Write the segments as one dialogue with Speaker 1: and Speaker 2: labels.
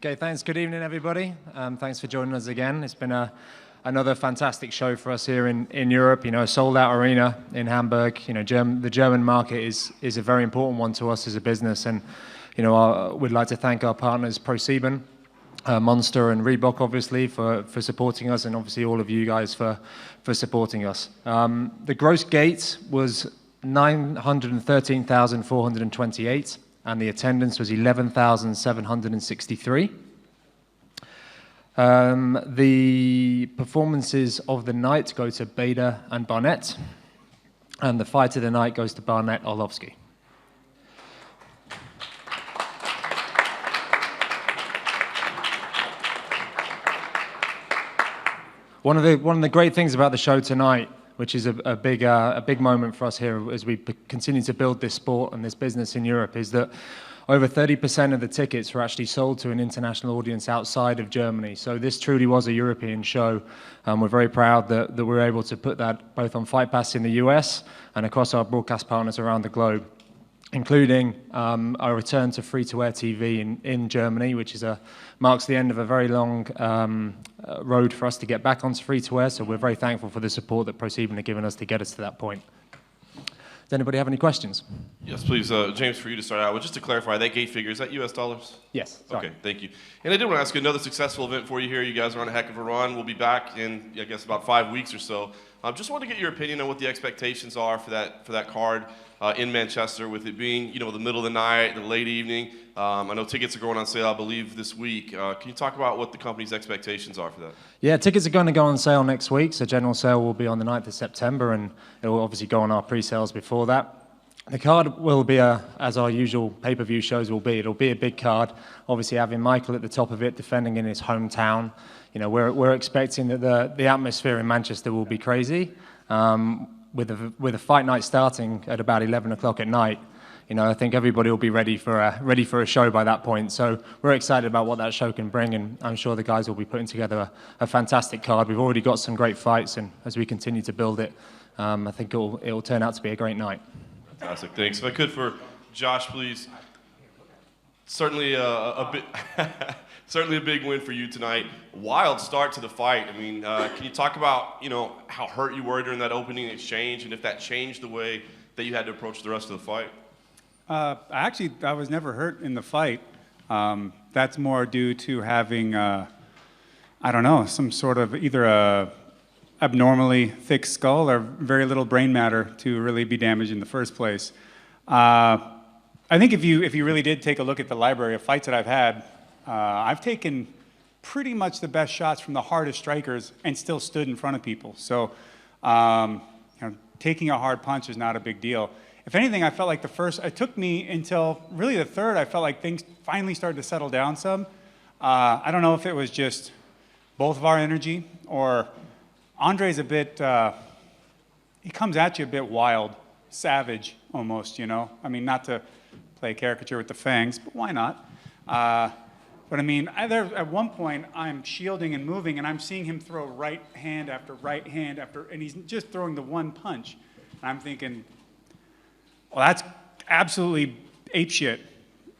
Speaker 1: Okay, thanks. Good evening, everybody. Thanks for joining us again. It's been another fantastic show for us here in Europe. You know, a sold-out arena in Hamburg. You know, the German market is a very important one to us as a business, and you know, we'd like to thank our partners ProSieben, Monster, and Reebok, obviously, for supporting us, and obviously all of you guys for supporting us. The gross gate was 913,428. And the attendance was 11,763. The performances of the night go to Bader and Barnett, and the fight of the night goes to Barnett Orlovsky. One of the great things about the show tonight, which is a big moment for us here as we continue to build this sport and this business in Europe, is that over 30% of the tickets were actually sold to an international audience outside of Germany. So this truly was a European show, and we're very proud that we're able to put that both on Fight Pass in the US and across our broadcast partners around the globe, including our return to free-to-air TV in Germany, which marks the end of a very long road for us to get back onto free-to-air. So we're very thankful for the support that ProSieben have given us to get us to that point. Does anybody have any questions?
Speaker 2: Yes, please. James, for you to start out with, just to clarify, that gate figure, is that US dollars?
Speaker 1: Yes. Sorry.
Speaker 2: Okay, thank you. And I did want to ask you another successful event for you here. You guys are on a heck of a run. We'll be back in, I guess, about 5 weeks or so. Just want to get your opinion on what the expectations are for that card in Manchester, with it being, you know, the middle of the night, the late evening. I know tickets are going on sale, I believe, this week. Can you talk about what the company's expectations are for that? Yeah,
Speaker 1: tickets are going to go on sale next week. So general sale will be on the 9th of September, and it will obviously go on our pre-sales before that. The card will be, as our usual pay-per-view shows will be, it'll be a big card. Obviously having Michael at the top of it, defending in his hometown. You know, we're expecting that the atmosphere in Manchester will be crazy. With a fight night starting at about 11 o'clock at night, you know, I think everybody will be ready for a show by that point. So we're excited about what that show can bring, and I'm sure the guys will be putting together a fantastic card. We've already got some great fights, and as we continue to build it, I think it'll turn out to be a great night.
Speaker 2: Fantastic, thanks. If I could for Josh, please. Certainly certainly a big win for you tonight. Wild start to the fight. I mean, can you talk about, you know, how hurt you were during that opening exchange, and if that changed the way that you had to approach the rest of the fight?
Speaker 3: Actually, I was never hurt in the fight. That's more due to having, I don't know, some sort of either a abnormally thick skull or very little brain matter to really be damaged in the first place. I think if you really did take a look at the library of fights that I've had, I've taken pretty much the best shots from the hardest strikers and still stood in front of people. So you know, taking a hard punch is not a big deal. If anything, I felt like it took me until really the third, I felt like things finally started to settle down some. I don't know if it was just both of our energy, or Andre's a bit, he comes at you a bit wild, savage almost, you know? I mean, not to play caricature with the fangs, but why not? But I mean, at one point, I'm shielding and moving, and I'm seeing him throw right hand after, and he's just throwing the one punch. And I'm thinking, well, that's absolutely apeshit.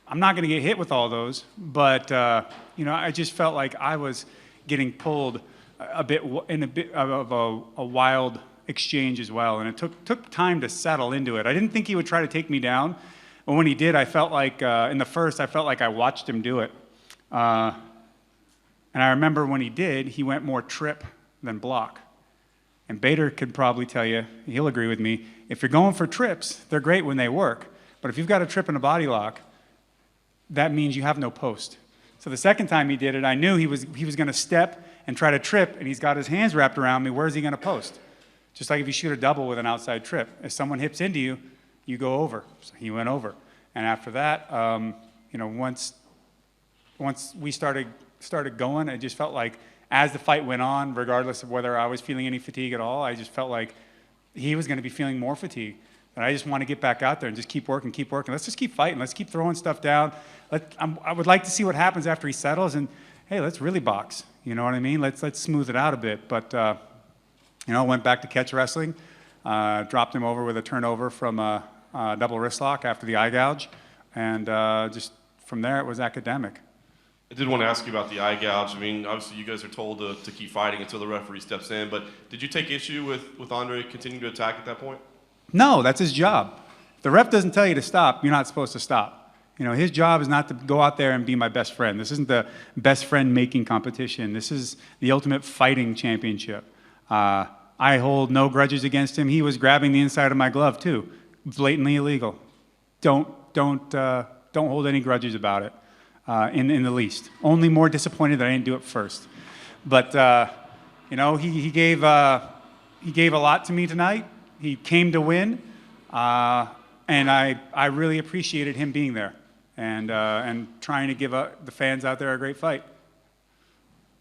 Speaker 3: I'm not going to get hit with all those, but you know, I just felt like I was getting pulled a bit of a wild exchange as well, and it took time to settle into it. I didn't think he would try to take me down, but when he did, I felt like in the first, I felt like I watched him do it. And I remember when he did, he went more trip than block. And Bader could probably tell you, he'll agree with me, if you're going for trips, they're great when they work. But if you've got a trip and a body lock, that means you have no post. So the second time he did it, I knew he was going to step and try to trip, and he's got his hands wrapped around me. Where's he going to post? Just like if you shoot a double with an outside trip. If someone hips into you, you go over. So he went over. And after that, you know, once we started going, I just felt like as the fight went on, regardless of whether I was feeling any fatigue at all, I just felt like he was going to be feeling more fatigue. And I just want to get back out there and just keep working. Let's just keep fighting. Let's keep throwing stuff down. I would like to see what happens after he settles, and hey, let's really box. You know what I mean? Let's smooth it out a bit. But you know, went back to catch wrestling, dropped him over with a turnover from a double wrist lock after the eye gouge, and just from there it was academic.
Speaker 2: I did want to ask you about the eye gouge. I mean, obviously you guys are told to keep fighting until the referee steps in, but did you take issue with Andre continuing to attack at that point?
Speaker 3: No, that's his job. If the ref doesn't tell you to stop, you're not supposed to stop. You know, his job is not to go out there and be my best friend. This isn't the best friend making competition. This is the ultimate fighting championship. I hold no grudges against him. He was grabbing the inside of my glove too. Blatantly illegal. Don't hold any grudges about it. In the least. Only more disappointed that I didn't do it first. But you know, he gave a lot to me tonight. He came to win, and I really appreciated him being there and trying to give the fans out there a great fight.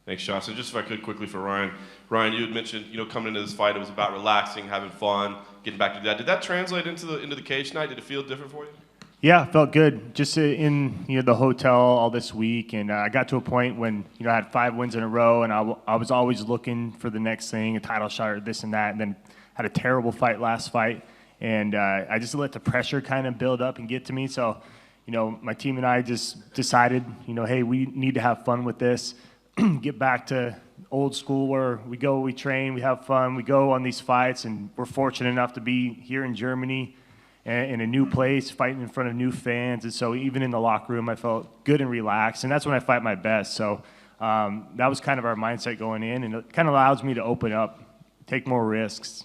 Speaker 2: Thanks, Josh. And just if I could quickly for Ryan. Ryan, you had mentioned, you know, coming into this fight, it was about relaxing, having fun, getting back to that. Did that translate into the cage tonight? Did it feel different for you?
Speaker 4: Yeah, felt good. Just in the hotel all this week, and I got to a point when I had 5 wins in a row, and I was always looking for the next thing, a title shot or this and that, and then had a terrible fight last fight, and I just let the pressure kind of build up and get to me. So, my team and I just decided, hey, we need to have fun with this, get back to old school where we go, we train, we have fun, we go on these fights, and we're fortunate enough to be here in Germany. In a new place, fighting in front of new fans. And so even in the locker room, I felt good and relaxed. And that's when I fight my best. So that was kind of our mindset going in. And it kind of allows me to open up, take more risks.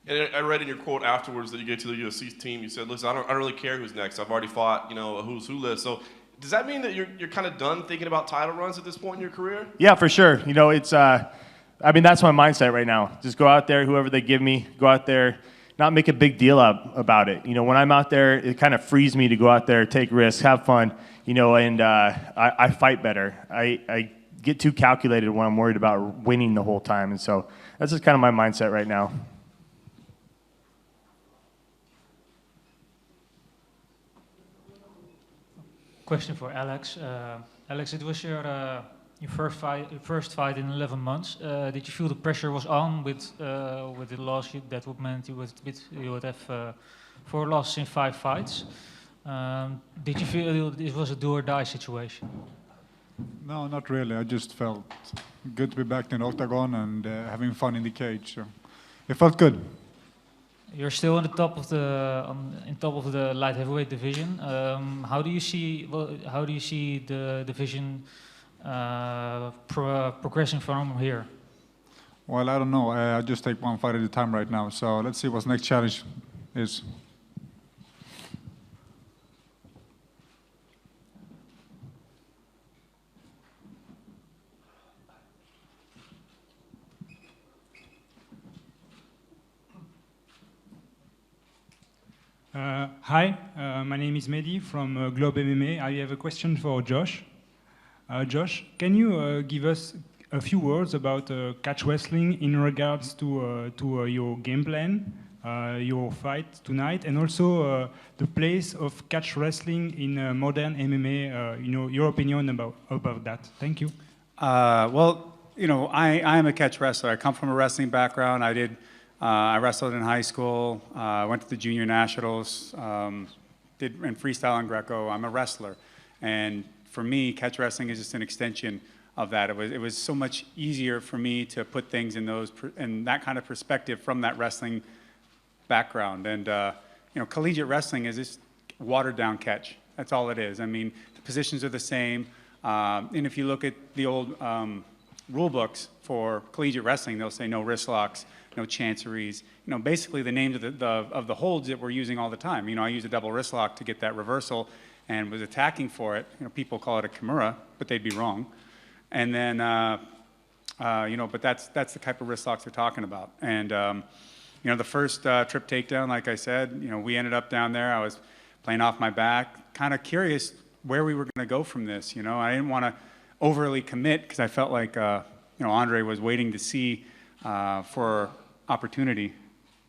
Speaker 2: And I read in your quote afterwards that you get to the UFC team, you said, listen, I don't really care who's next. I've already fought, a who's who list. So does that mean that you're kind of done thinking about title runs at this point in your career?
Speaker 4: Yeah, for sure. It's, that's my mindset right now. Just go out there, whoever they give me, go out there. Not make a big deal about it. When I'm out there, it kind of frees me to go out there, take risks, have fun, and I fight better. I get too calculated when I'm worried about winning the whole time. And so that's just kind of my mindset right now.
Speaker 5: Question for Alex. Alex, it was your first fight in 11 months. Did you feel the pressure was on with the loss that would meant you would have 4 losses in 5 fights? Did you feel it was a do or die situation?
Speaker 6: No, not really. I just felt good to be back in the octagon and having fun in the cage. So it felt good.
Speaker 5: You're still on the top of the light heavyweight division. How do you see the division progressing from here?
Speaker 6: Well, I don't know. I just take one fight at a time right now. So let's see what next challenge is.
Speaker 7: Hi, my name is Mehdi from Globe MMA. I have a question for Josh. Josh, can you give us a few words about catch wrestling in regards to your game plan, your fight tonight, and also the place of catch wrestling in modern MMA? Your opinion about that. Thank you.
Speaker 3: Well, I am a catch wrestler. I come from a wrestling background. I wrestled in high school, went to the junior nationals, did in freestyle and Greco. I'm a wrestler. And for me, catch wrestling is just an extension of that. It was so much easier for me to put things in that kind of perspective from that wrestling background. And, collegiate wrestling is just watered down catch. That's all it is. I mean, the positions are the same. And if you look at the old rule books for collegiate wrestling, they'll say no wrist locks, no chanceries. Basically the names of the holds that we're using all the time. I use a double wrist lock to get that reversal and was attacking for it. People call it a kimura, but they'd be wrong. And then, but that's the type of wrist locks they're talking about. And, the first trip takedown, like I said, we ended up down there. I was playing off my back, kind of curious where we were going to go from this. I didn't want to overly commit because I felt like, Andre was waiting to see for opportunity.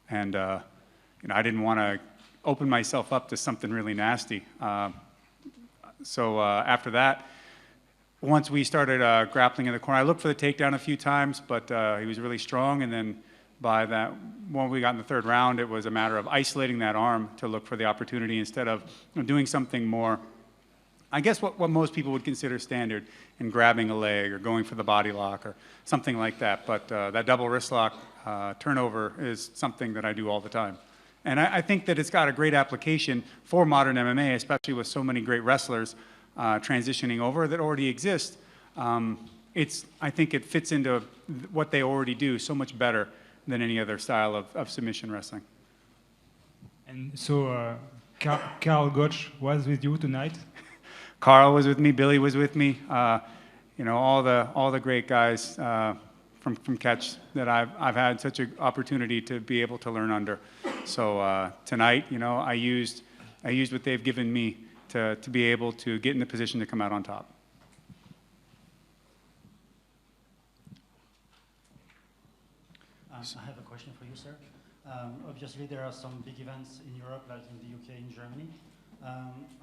Speaker 3: And, I didn't want to open myself up to something really nasty. So after that, once we started grappling in the corner, I looked for the takedown a few times, but he was really strong. And then by that, when we got in the 3rd round, it was a matter of isolating that arm to look for the opportunity instead of doing something more I guess what most people would consider standard in grabbing a leg or going for the body lock or something like that. But that double wrist lock turnover is something that I do all the time. And I think that it's got a great application for modern MMA, especially with so many great wrestlers transitioning over that already exist. I think it fits into what they already do so much better than any other style of submission wrestling.
Speaker 7: And so Karl Gotch was with you tonight?
Speaker 3: Carl was with me, Billy was with me, you know, all the great guys from Catch that I've had such an opportunity to be able to learn under. So tonight, you know, I used what they've given me to be able to get in the position to come out on top.
Speaker 8: I have a question for you, sir. Obviously, there are some big events in Europe, like in the UK and Germany.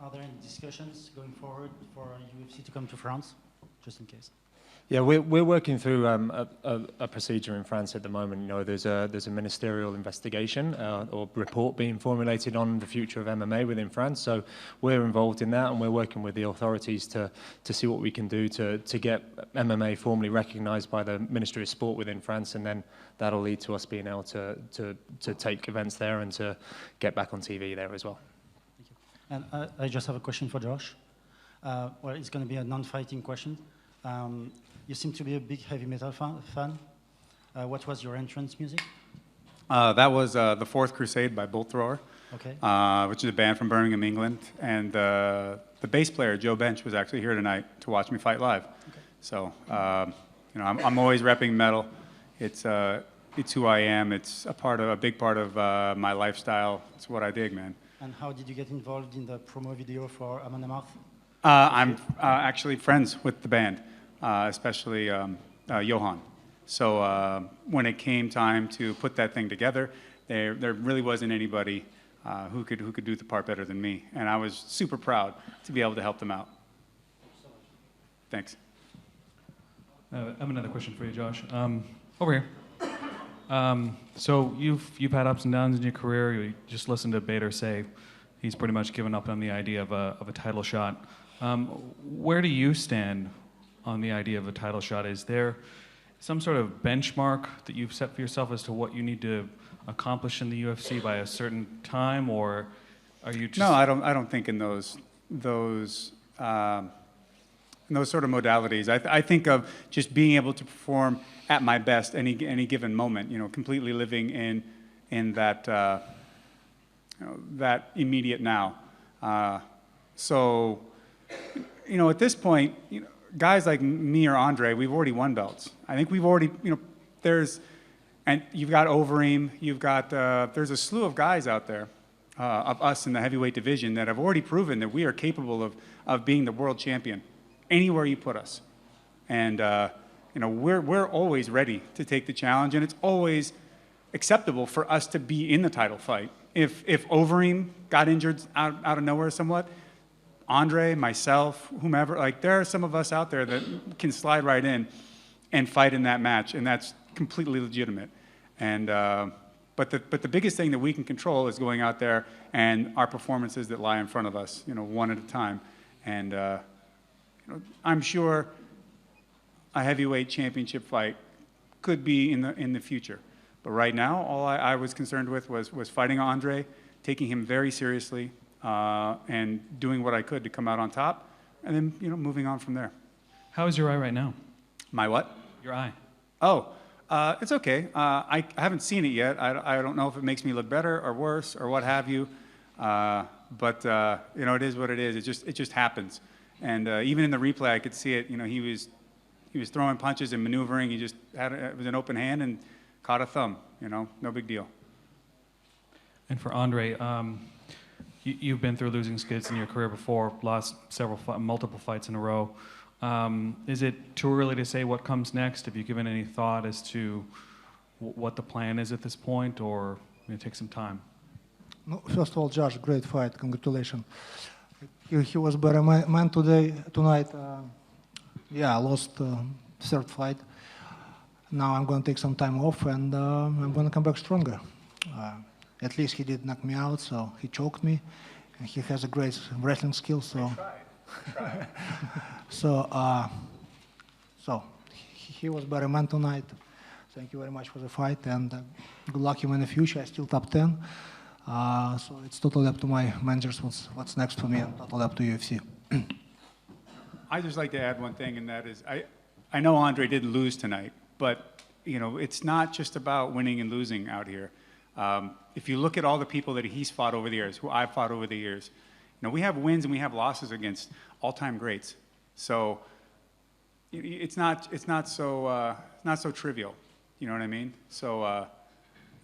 Speaker 8: Are there any discussions going forward for UFC to come to France, just in case?
Speaker 1: Yeah, we're working through a procedure in France at the moment. You know, there's a ministerial investigation or report being formulated on the future of MMA within France. So we're involved in that, and we're working with the authorities to see what we can do to get MMA formally recognised by the Ministry of Sport within France, and then that'll lead to us being able to take events there and to get back on TV there as well.
Speaker 8: Thank you. And I just have a question for Josh. Well, it's going to be a non-fighting question. You seem to be a big heavy metal fan. What was your entrance music?
Speaker 3: That was The Fourth Crusade by Bolt Thrower,
Speaker 8: Okay.
Speaker 3: which is a band from Birmingham, England. And the bass player, Joe Bench, was actually here tonight to watch me fight live. Okay. So, you know, I'm always repping metal. It's who I am. It's a big part of my lifestyle. It's what I dig, man.
Speaker 8: And how did you get involved in the promo video for Amon Amarth?
Speaker 3: I'm actually friends with the band, especially Johan. So when it came time to put that thing together, there really wasn't anybody who could do the part better than me, and I was super proud to be able to help them out. Thanks.
Speaker 9: I have another question for you, Josh. Over here. So you've had ups and downs in your career. You just listened to Bader say he's pretty much given up on the idea of a title shot. Where do you stand on the idea of a title shot? Is there some sort of benchmark that you've set for yourself as to what you need to accomplish in the UFC by a certain time, or are you just...
Speaker 3: No, I don't think in those sort of modalities. I think of just being able to perform at my best any given moment. You know, completely living in that that immediate now. So, you know, at this point, you know, guys like me or Andre, we've already won belts. I think we've already, you know, and you've got Overeem, you've got, there's a slew of guys out there of us in the heavyweight division that have already proven that we are capable of being the world champion anywhere you put us. And, you know, we're always ready to take the challenge, and it's always acceptable for us to be in the title fight. If Overeem got injured out of nowhere somewhat, Andre, myself, whomever, like there are some of us out there that can slide right in and fight in that match, and that's completely legitimate. And but the biggest thing that we can control is going out there and our performances that lie in front of us, you know, one at a time. And you know, I'm sure a heavyweight championship fight could be in the future, but right now, all I was concerned with was fighting Andre, taking him very seriously. And doing what I could to come out on top, and then, you know, moving on from there.
Speaker 9: How is your eye right now?
Speaker 3: My what?
Speaker 9: Your eye.
Speaker 3: Oh, it's okay. I haven't seen it yet. I don't know if it makes me look better or worse or what have you. But you know, it is what it is. It just happens. And even in the replay, I could see it. You know, he was throwing punches and maneuvering. He just it was an open hand and caught a thumb. You know, no big deal.
Speaker 9: And for Andre, you've been through losing skits in your career before, lost multiple fights in a row. Is it too early to say what comes next? Have you given any thought as to what the plan is at this point, or will it take some time?
Speaker 10: No, first of all, Josh, great fight. Congratulations. He was better man tonight. Yeah, I lost third fight. Now I'm going to take some time off, and I'm going to come back stronger. At least he did knock me out, so he choked me, and he has a great wrestling skill. So So, so he was better man tonight. Thank you very much for the fight, and good luck him in the future. I still top 10. So it's totally up to my managers what's next for me, and totally up to UFC.
Speaker 3: I'd just like to add one thing, and that is, I know Andre didn't lose tonight, but it's not just about winning and losing out here. If you look at all the people that he's fought over the years, who I've fought over the years, we have wins and we have losses against all-time greats. So it's not so trivial. You know what I mean? So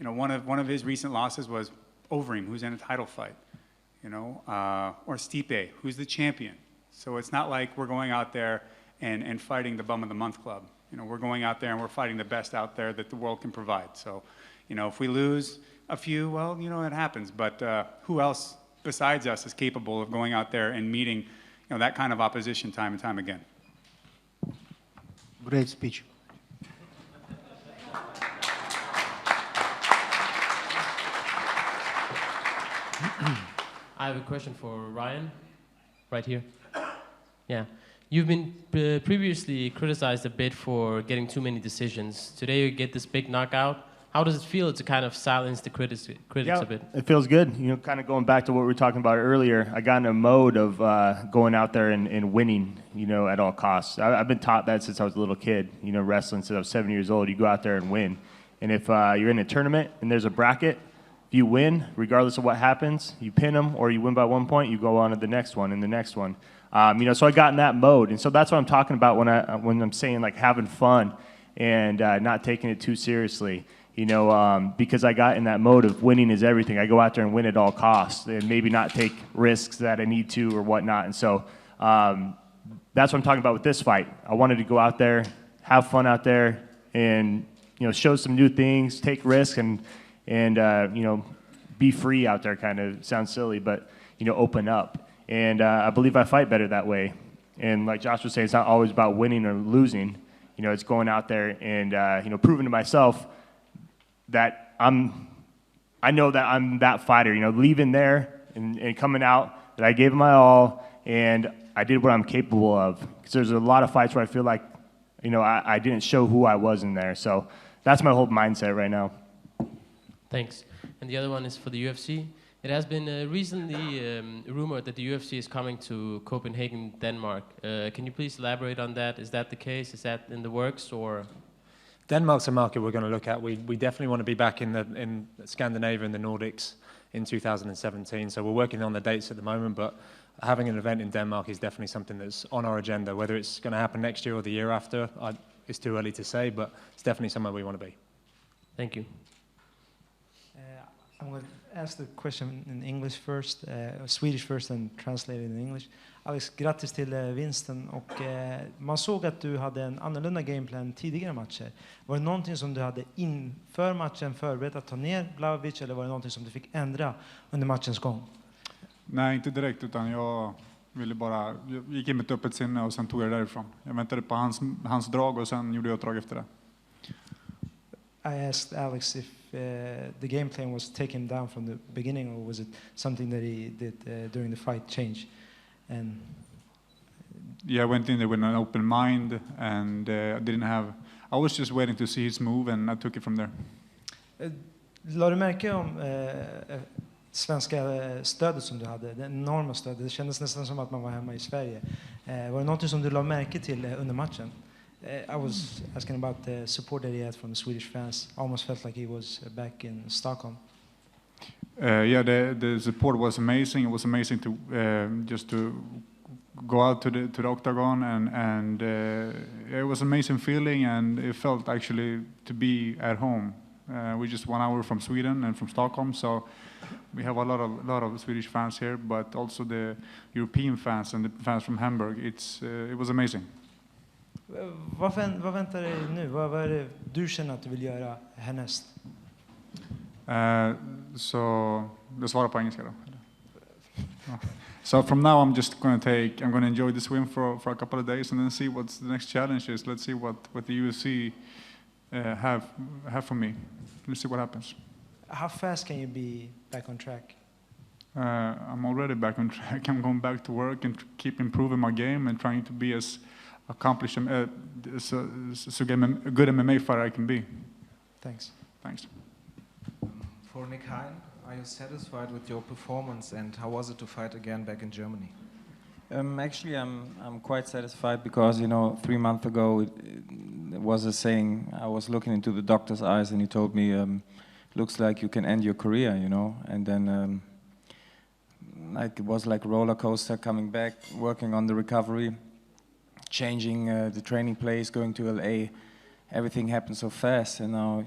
Speaker 3: one of his recent losses was Overeem, who's in a title fight. Or Stipe, who's the champion. So it's not like we're going out there and fighting the bum of the month club. We're going out there and we're fighting the best out there that the world can provide. So, if we lose a few, well, it happens. But who else besides us is capable of going out there and meeting, that kind of opposition time and time again?
Speaker 10: Great speech.
Speaker 11: I have a question for Ryan, right here. Yeah. You've been previously criticized a bit for getting too many decisions. Today you get this big knockout. How does it feel to kind of silence the critics a bit?
Speaker 4: It feels good. Kind of going back to what we were talking about earlier, I got in a mode of going out there and winning, at all costs. I've been taught that since I was a little kid, wrestling since I was 7 years old. You go out there and win. And if you're in a tournament and there's a bracket, if you win, regardless of what happens, you pin them or you win by 1 point, you go on to the next one and the next one. So I got in that mode. And so that's what I'm talking about when I'm saying like having fun and not taking it too seriously. Because I got in that mode of winning is everything. I go out there and win at all costs and maybe not take risks that I need to or whatnot. And so that's what I'm talking about with this fight. I wanted to go out there, have fun out there, and show some new things, take risks, and be free out there. Kind of sounds silly, but open up. And I believe I fight better that way. And like Josh was saying, it's not always about winning or losing. It's going out there and proving to myself that I know that I'm that fighter, leaving there and coming out, that I gave it my all, and I did what I'm capable of. Because there's a lot of fights where I feel like, I didn't show who I was in there. So that's my whole mindset right now.
Speaker 11: Thanks. And the other one is for the UFC. It has been recently rumored that the UFC is coming to Copenhagen, Denmark. Can you please elaborate on that? Is that the case? Is that in the works, or...?
Speaker 1: Denmark's a market we're going to look at. We definitely want to be back in Scandinavia and the Nordics in 2017. So we're working on the dates at the moment, but having an event in Denmark is definitely something that's on our agenda. Whether it's going to happen next year or the year after, it's too early to say, but it's definitely somewhere we want to be.
Speaker 11: Thank you.
Speaker 12: I'm going to ask the question in English first, Swedish first and translate it in English. Alex, grattis till vinsten, och man såg att du hade en annorlunda gameplan tidigare matcher. Var det någonting som du hade inför matchen förberett att ta ner Blaovic, eller var det någonting som du fick ändra under matchens gång?
Speaker 6: Nej, inte direkt, utan jag gick in med ett öppet sinne och sen tog jag det därifrån. Jag väntade på hans drag och sen gjorde jag ett drag efter det.
Speaker 12: I asked Alex if the game plan was taken down from the beginning, or was it something that he did during the fight change? And
Speaker 6: yeah, I went in there with an open mind, and I was just waiting to see his move, and I took it from there.
Speaker 12: La du märke om svenska stödet som du hade, det enorma stödet? Det kändes nästan som att man var hemma i Sverige. Var det något som du la märke till under matchen? I was asking about the support that he had from the Swedish fans. Almost felt like he was back in Stockholm.
Speaker 6: Yeah, the support was amazing. It was amazing to just to go out to the octagon, and it was an amazing feeling, and it felt actually to be at home. We're just 1 hour from Sweden and from Stockholm, so we have a lot of Swedish fans here, but also the European fans and the fans from Hamburg. It was amazing.
Speaker 12: Vad väntar dig nu? Vad är det du känner att du vill göra härnäst?
Speaker 6: Så det svarar på engelska då. So from now I'm going to enjoy the swim for a couple of days and then see what the next challenge is. Let's see what the UFC have for me. Let's see what happens.
Speaker 12: How fast can you be back on track?
Speaker 6: I'm already back on track. I'm going back to work and keep improving my game and trying to be as accomplished, so get a good MMA fighter I can be.
Speaker 12: Thanks.
Speaker 6: Thanks.
Speaker 13: For Nick Hein, are you satisfied with your performance, and how was it to fight again back in Germany?
Speaker 14: Actually, I'm quite satisfied because 3 months ago it was a saying. I was looking into the doctor's eyes, and he told me, "Looks like you can end your career," And then, like it was like a roller coaster coming back, working on the recovery, changing the training place, going to LA. Everything happened so fast, and now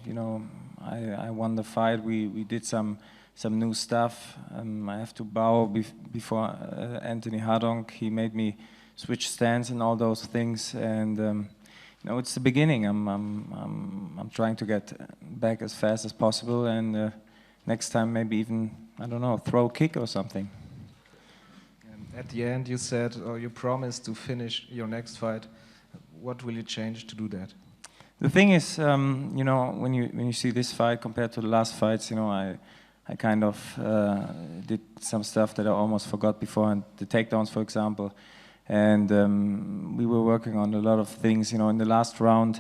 Speaker 14: I won the fight. We did some new stuff. I have to bow before Anthony Hardonk. He made me switch stance and all those things, and it's the beginning. I'm trying to get back as fast as possible, and next time maybe even throw a kick or something.
Speaker 13: And at the end, you said you promised to finish your next fight. What will you change to do that?
Speaker 14: The thing is, when you see this fight compared to the last fights, I kind of did some stuff that I almost forgot before, and the takedowns, for example. And we were working on a lot of things. In the last round,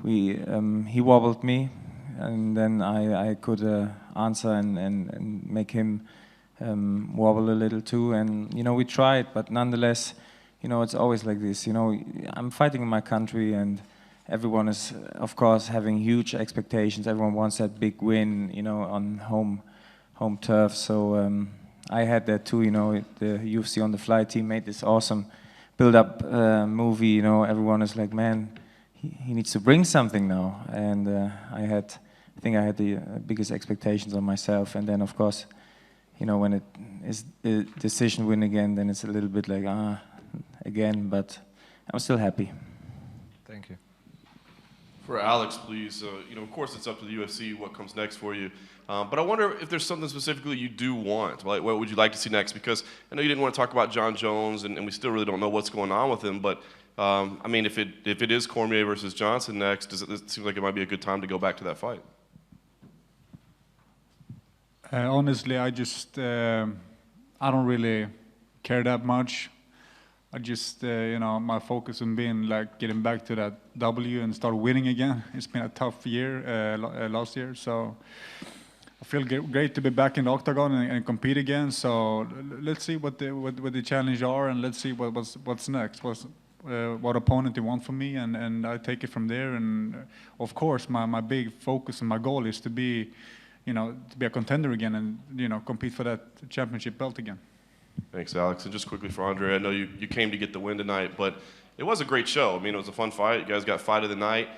Speaker 14: he wobbled me, and then I could answer and make him wobble a little too. And we tried, but nonetheless, it's always like this. I'm fighting in my country, and everyone is, of course, having huge expectations. Everyone wants that big win, on home turf. So I had that too. The UFC on the Fly team made this awesome build-up movie. Everyone is like, man, he needs to bring something now. And I think I had the biggest expectations on myself. And then, of course, when it is a decision win again, then it's a little bit like, again. But I'm still happy.
Speaker 13: Thank you.
Speaker 2: For Alex, please, of course it's up to the UFC what comes next for you. But I wonder if there's something specifically you do want. Like, what would you like to see next? Because I know you didn't want to talk about John Jones, and we still really don't know what's going on with him. But if it is Cormier versus Johnson next, it seems like it might be a good time to go back to that fight.
Speaker 6: Honestly, I don't really care that much. I just, my focus on being like getting back to that W and start winning again. It's been a tough year last year, so I feel great to be back in the octagon and compete again. So let's see what the challenge are, and let's see what's next. What opponent they want from me, and I take it from there. And of course, my big focus and my goal is to be, to be a contender again, and compete for that championship belt again.
Speaker 2: Thanks, Alex. And just quickly for Andre, I know you came to get the win tonight, but it was a great show. I mean, it was a fun fight. You guys got fight of the night.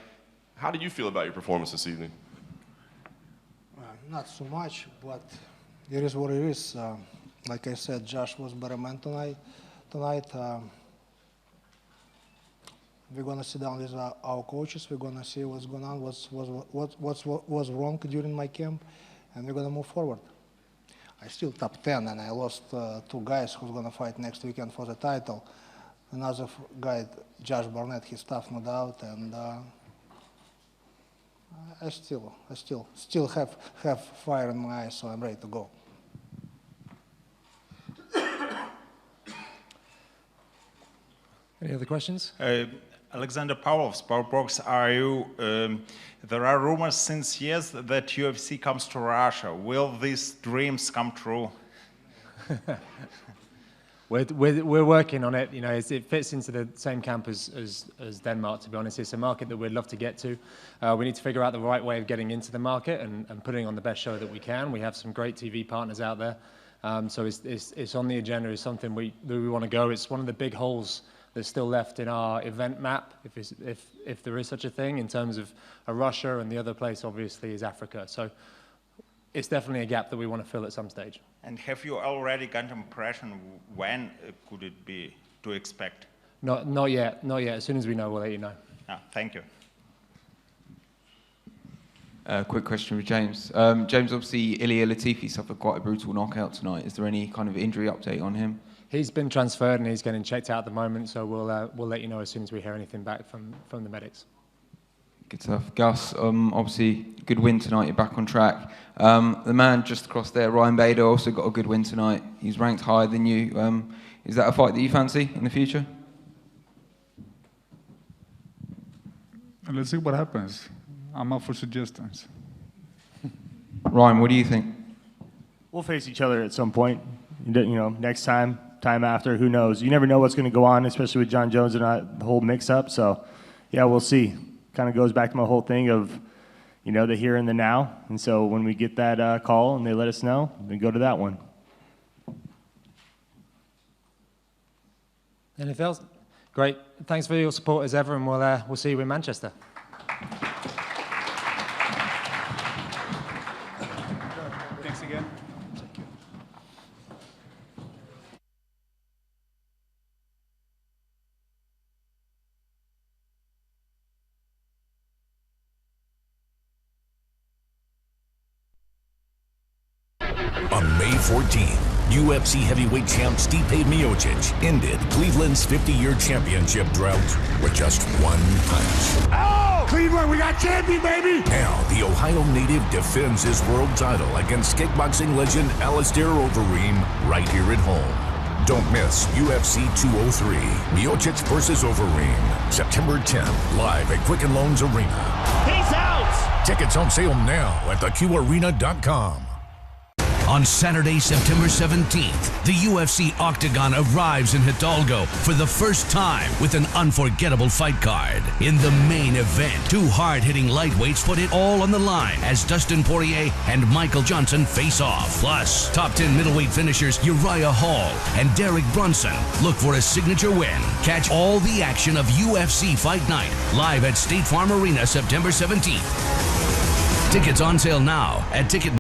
Speaker 2: How did you feel about your performance this evening?
Speaker 10: Not so much, but it is what it is. Like I said, Josh was better man tonight. We're gonna sit down with our coaches. We're gonna see what's going on, what was wrong during my camp, and we're gonna move forward. I still top 10, and I lost 2 guys who's gonna fight next weekend for the title. Another guy, Josh Barnett, he's tough, no doubt, and I still have fire in my eyes, so I'm ready to go.
Speaker 1: Any other questions?
Speaker 15: Alexander Pavlov, Sportbox, are you? There are rumors since years that UFC comes to Russia. Will these dreams come true?
Speaker 1: We're working on it. It fits into the same camp as Denmark. To be honest, it's a market that we'd love to get to. We need to figure out the right way of getting into the market and putting on the best show that we can. We have some great TV partners out there, so it's on the agenda. It's something that we want to go. It's one of the big holes that's still left in our event map, if there is such a thing, in terms of Russia, and the other place obviously is Africa. So it's definitely a gap that we want to fill at some stage.
Speaker 15: And have you already got an impression when could it be to expect?
Speaker 1: Not yet. As soon as we know, we'll let you know.
Speaker 15: Thank you.
Speaker 16: Quick question for James. James, obviously Ilia Latifi suffered quite a brutal knockout tonight. Is there any kind of injury update on him?
Speaker 1: He's been transferred and he's getting checked out at the moment, so we'll let you know as soon as we hear anything back from the medics.
Speaker 16: Good stuff. Gus, obviously, good win tonight. You're back on track. The man just across there, Ryan Bader, also got a good win tonight. He's ranked higher than you. Is that a fight that you fancy in the future?
Speaker 6: Let's see what happens. I'm up for suggestions.
Speaker 16: Ryan, what do you think?
Speaker 4: We'll face each other at some point. You know, next time after, who knows? You never know what's going to go on, especially with John Jones and the whole mix-up. So, yeah, we'll see. Kind of goes back to my whole thing of, you know, the here and the now. And so when we get that call and they let us know, we go to that one.
Speaker 1: Anything else? Great. Thanks for your support as ever, and we'll see you in Manchester.
Speaker 3: Thanks again.
Speaker 17: On May 14th, UFC heavyweight champ Stipe Miocic ended Cleveland's 50-year championship drought with just one punch.
Speaker 18: Oh! Cleveland, we got champion, baby!
Speaker 17: Now, the Ohio native defends his world title against kickboxing legend Alistair Overeem right here at home. Don't miss UFC 203, Miocic versus Overeem, September 10th, live at Quicken Loans Arena.
Speaker 18: He's out!
Speaker 17: Tickets on sale now at theqarena.com.
Speaker 19: On Saturday, September 17th, the UFC Octagon arrives in Hidalgo for the first time with an unforgettable fight card. In the main event, two hard-hitting lightweights put it all on the line as Dustin Poirier and Michael Johnson face off. Plus, top 10 middleweight finishers Uriah Hall and Derek Brunson look for a signature win. Catch all the action of UFC Fight Night live at State Farm Arena September 17th. Tickets on sale now at Ticket